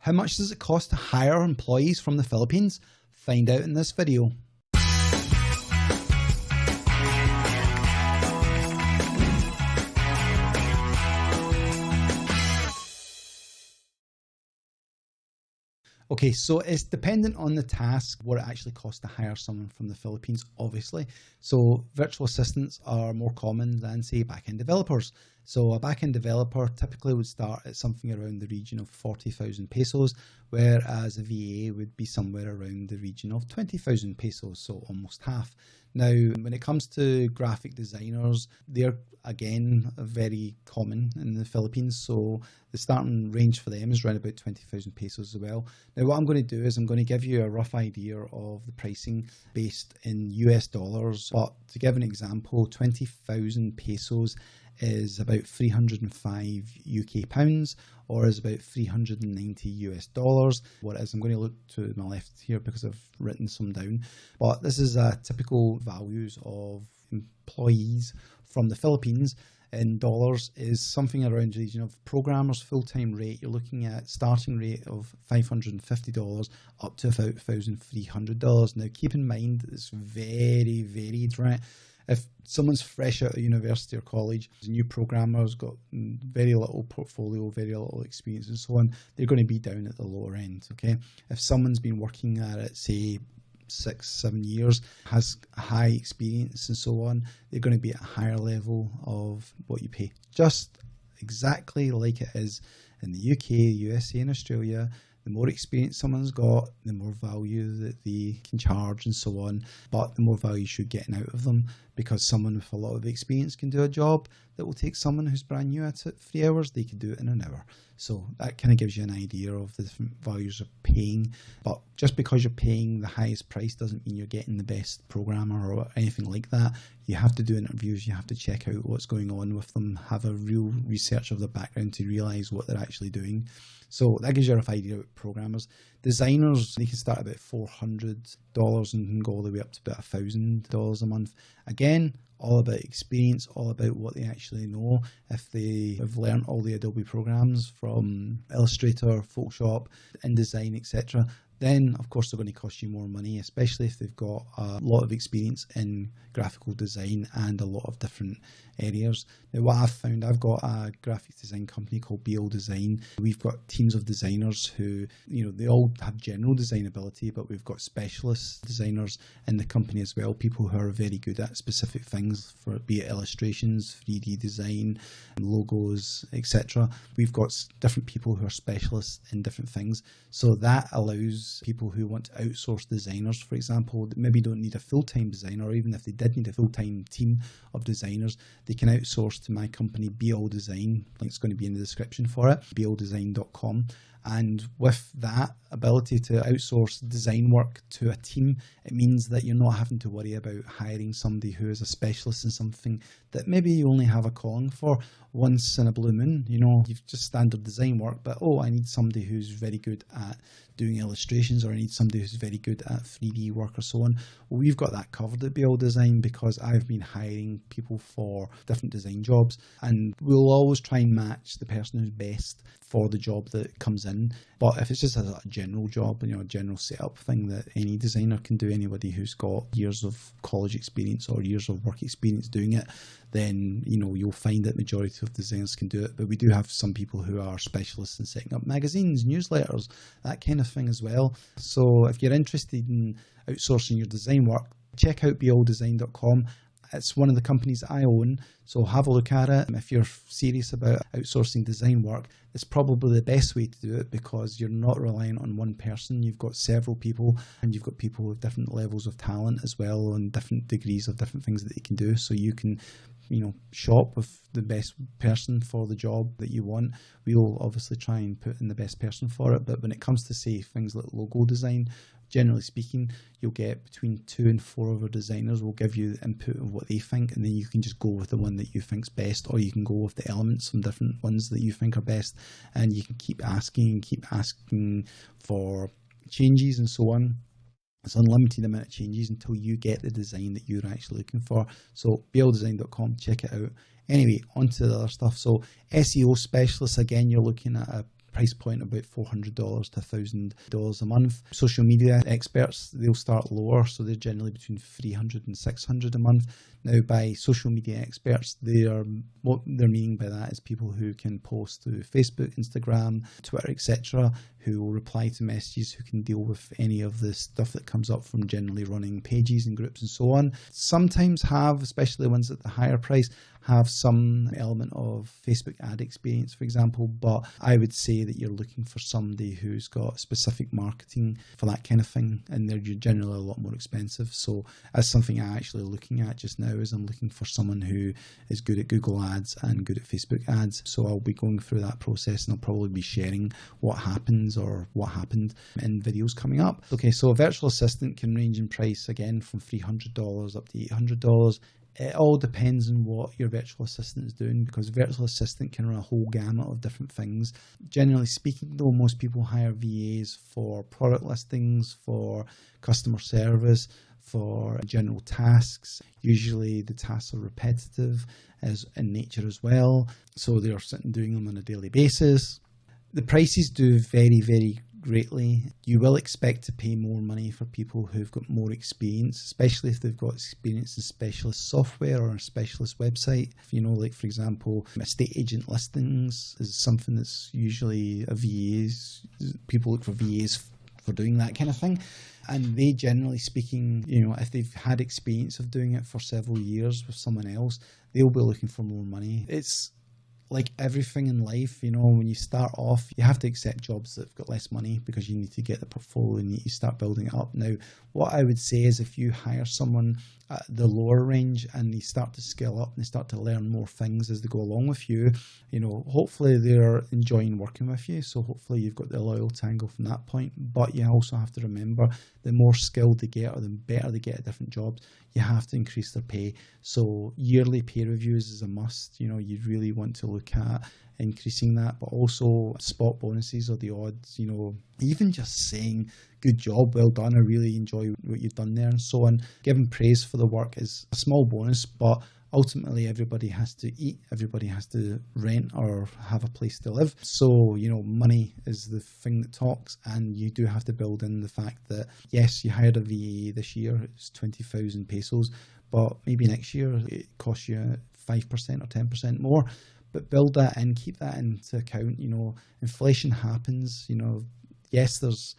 How much does it cost to hire employees from the Philippines? Find out in this video. Okay, so it's dependent on the task, what it actually costs to hire someone from the Philippines, obviously. So virtual assistants are more common than, say, back-end developers. So a back-end developer typically would start at something around the region of 40,000 pesos, whereas a VA would be somewhere around the region of 20,000 pesos, so almost half. Now, when it comes to graphic designers, they're, again, very common in the Philippines. So the starting range for them is around about 20,000 pesos as well. Now, what I'm going to do is I'm going to give you a rough idea of the pricing based in US dollars. But to give an example, 20,000 pesos is about 305 UK pounds, or is about 390 US dollars. What it is, I'm going to look to my left here because I've written some down, but this is typical values of employees from the Philippines in dollars is something around the region of programmers full-time rate. You're looking at starting rate of $550 up to about $1,300. Now keep in mind it's very varied, right? If someone's fresh out of university or college, a new programmer's got very little portfolio, very little experience and so on, they're going to be down at the lower end, okay? If someone's been working at it, say, 6-7 years, has high experience and so on, they're going to be at a higher level of what you pay. Just exactly like it is in the UK, USA and Australia. The more experience someone's got, the more value that they can charge and so on, but the more value you should get out of them, because someone with a lot of experience can do a job that will take someone who's brand new at it 3 hours, they could do it in an hour. So that kind of gives you an idea of the different values of paying. But just because you're paying the highest price doesn't mean you're getting the best programmer or anything like that. You have to do interviews, you have to check out what's going on with them, have a real research of their background to realise what they're actually doing. So that gives you a rough idea of programmers. Designers, they can start about $400 and can go all the way up to about $1,000 a month. Again, all about experience, all about what they actually know. If they have learned all the Adobe programs from Illustrator, Photoshop, InDesign, etc., then of course they're going to cost you more money, especially if they've got a lot of experience in graphical design and a lot of different areas. Now what I've found, I've got a graphic design company called BL Design. We've got teams of designers who, they all have general design ability, but we've got specialist designers in the company as well, people who are very good at specific things, for be it illustrations, 3D design, logos, etc. We've got different people who are specialists in different things, so that allows people who want to outsource designers, for example, that maybe don't need a full-time designer, or even if they did need a full-time team of designers, they can outsource to my company BL Design. Link's going to be in the description for it, bldesign.com. And with that ability to outsource design work to a team, it means that you're not having to worry about hiring somebody who is a specialist in something that maybe you only have a calling for once in a blue moon. You've just standard design work, but I need somebody who's very good at doing illustrations, or I need somebody who's very good at 3D work or so on. Well, we've got that covered at BL Design because I've been hiring people for different design jobs, and we'll always try and match the person who's best for the job that comes in. But if it's just a general job, a general setup thing that any designer can do, anybody who's got years of college experience or years of work experience doing it, then you'll find that majority of designers can do it. But we do have some people who are specialists in setting up magazines, newsletters, that kind of thing as well. So if you're interested in outsourcing your design work, check out bldesign.com. It's one of the companies I own, so have a look at it. If you're serious about outsourcing design work, it's probably the best way to do it because you're not relying on one person. You've got several people, and you've got people with different levels of talent as well, and different degrees of different things that you can do. So you can shop with the best person for the job that you want. We'll obviously try and put in the best person for it, but when it comes to, say, things like logo design, generally speaking, you'll get between 2 and 4 of our designers will give you the input of what they think, and then you can just go with the one that you think's best, or you can go with the elements from different ones that you think are best, and you can keep asking for changes and so on. It's unlimited amount of changes until you get the design that you're actually looking for. So bldesign.com, check it out. Anyway, on to the other stuff. So SEO specialists, again, you're looking at a price point about $400 to $1,000 a month. Social media experts, they'll start lower, so they're generally between $300 and $600 a month. Now, by social media experts, what they're meaning by that is people who can post to Facebook, Instagram, Twitter, etc., who will reply to messages, who can deal with any of the stuff that comes up from generally running pages and groups and so on. Sometimes have, especially the ones at the higher price, have some element of Facebook ad experience, for example, but I would say that you're looking for somebody who's got specific marketing for that kind of thing, and they're generally a lot more expensive. So that's something I'm actually looking at just now, is I'm looking for someone who is good at Google ads and good at Facebook ads. So I'll be going through that process, and I'll probably be sharing what happens or what happened in videos coming up. Okay, so a virtual assistant can range in price again from $300 up to $800. It all depends on what your virtual assistant is doing, because virtual assistant can run a whole gamut of different things. Generally speaking, though, most people hire VAs for product listings, for customer service, for general tasks. Usually the tasks are repetitive as in nature as well, so they're sitting doing them on a daily basis. The prices do vary very greatly. You will expect to pay more money for people who've got more experience, especially if they've got experience in specialist software or a specialist website. Like for example, estate agent listings is something that's usually a VA's. People look for VAs for doing that kind of thing. And they, generally speaking, if they've had experience of doing it for several years with someone else, they'll be looking for more money. It's like everything in life, when you start off, you have to accept jobs that have got less money because you need to get the portfolio and you start building it up. Now, what I would say is if you hire someone at the lower range and they start to scale up and they start to learn more things as they go along with you, hopefully they're enjoying working with you. So hopefully you've got the loyalty angle from that point. But you also have to remember, the more skilled they get or the better they get at different jobs, you have to increase their pay. So yearly pay reviews is a must. You really want to look at increasing that, but also spot bonuses or the odds, even just saying good job, well done, I really enjoy what you've done there and so on. Giving praise for the work is a small bonus, but ultimately everybody has to eat, everybody has to rent or have a place to live. So, money is the thing that talks, and you do have to build in the fact that, yes, you hired a VA this year, it's 20,000 pesos, but maybe next year it costs you 5% or 10% more. But build that in, keep that into account. Inflation happens. Yes, there's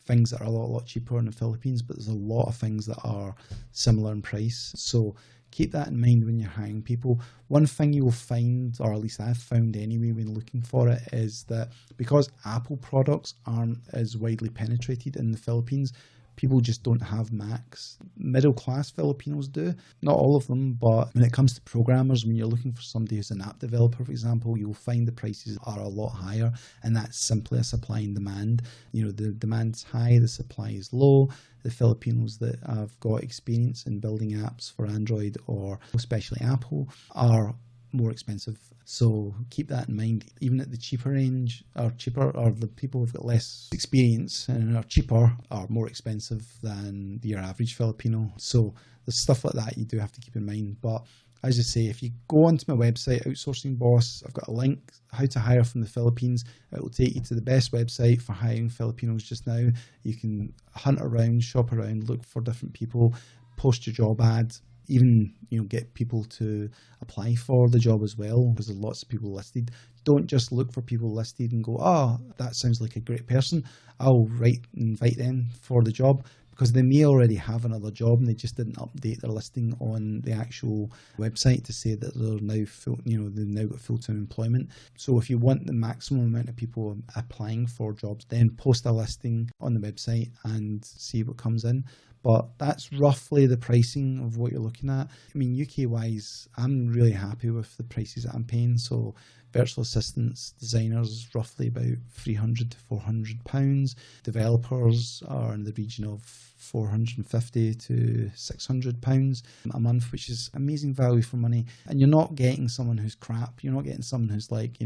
things that are a lot cheaper in the Philippines, but there's a lot of things that are similar in price. So keep that in mind when you're hiring people. One thing you will find, or at least I've found anyway when looking for it, is that because Apple products aren't as widely penetrated in the Philippines, people just don't have Macs. Middle-class Filipinos do. Not all of them, but when it comes to programmers, when you're looking for somebody who's an app developer, for example, you'll find the prices are a lot higher, and that's simply a supply and demand. The demand's high, the supply is low. The Filipinos that have got experience in building apps for Android or especially Apple are more expensive. So keep that in mind. Even at the cheaper range, or the people who've got less experience and are cheaper are more expensive than your average Filipino. So there's stuff like that you do have to keep in mind. But as I say, if you go onto my website, Outsourcing Boss, I've got a link, how to hire from the Philippines. It will take you to the best website for hiring Filipinos just now. You can hunt around, shop around, look for different people, post your job ad, even get people to apply for the job as well, because there's lots of people listed. Don't just look for people listed and go, oh, that sounds like a great person, I'll invite them for the job, because they may already have another job and they just didn't update their listing on the actual website to say that they're now they've now got full-time employment. So if you want the maximum amount of people applying for jobs, then post a listing on the website and see what comes in. But that's roughly the pricing of what you're looking at. I mean, UK-wise, I'm really happy with the prices that I'm paying. So virtual assistants, designers, roughly about £300 to £400. Developers are in the region of £450 to £600 a month, which is amazing value for money. And you're not getting someone who's crap. You're not getting someone who's like,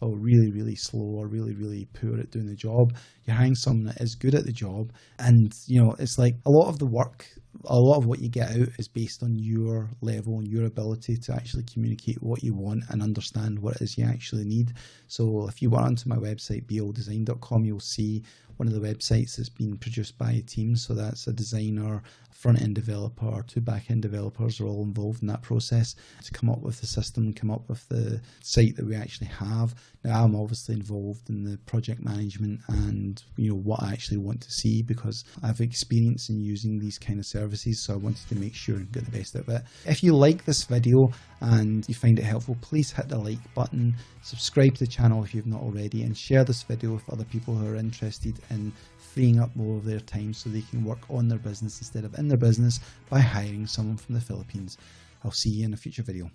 really, really slow or really, really poor at doing the job. You're hiring someone that is good at the job. And, it's like a lot of the work a lot of what you get out is based on your level and your ability to actually communicate what you want and understand what it is you actually need. So if you went onto my website, bldesign.com, you'll see one of the websites that's been produced by a team. So that's a designer, a front-end developer, 2 back-end developers are all involved in that process to come up with the system, come up with the site that we actually have. Now, I'm obviously involved in the project management and what I actually want to see, because I have experience in using these kind of services, so I wanted to make sure and get the best out of it. If you like this video and you find it helpful, please hit the like button, subscribe to the channel if you've not already, and share this video with other people who are interested in freeing up more of their time so they can work on their business instead of in their business by hiring someone from the Philippines. I'll see you in a future video.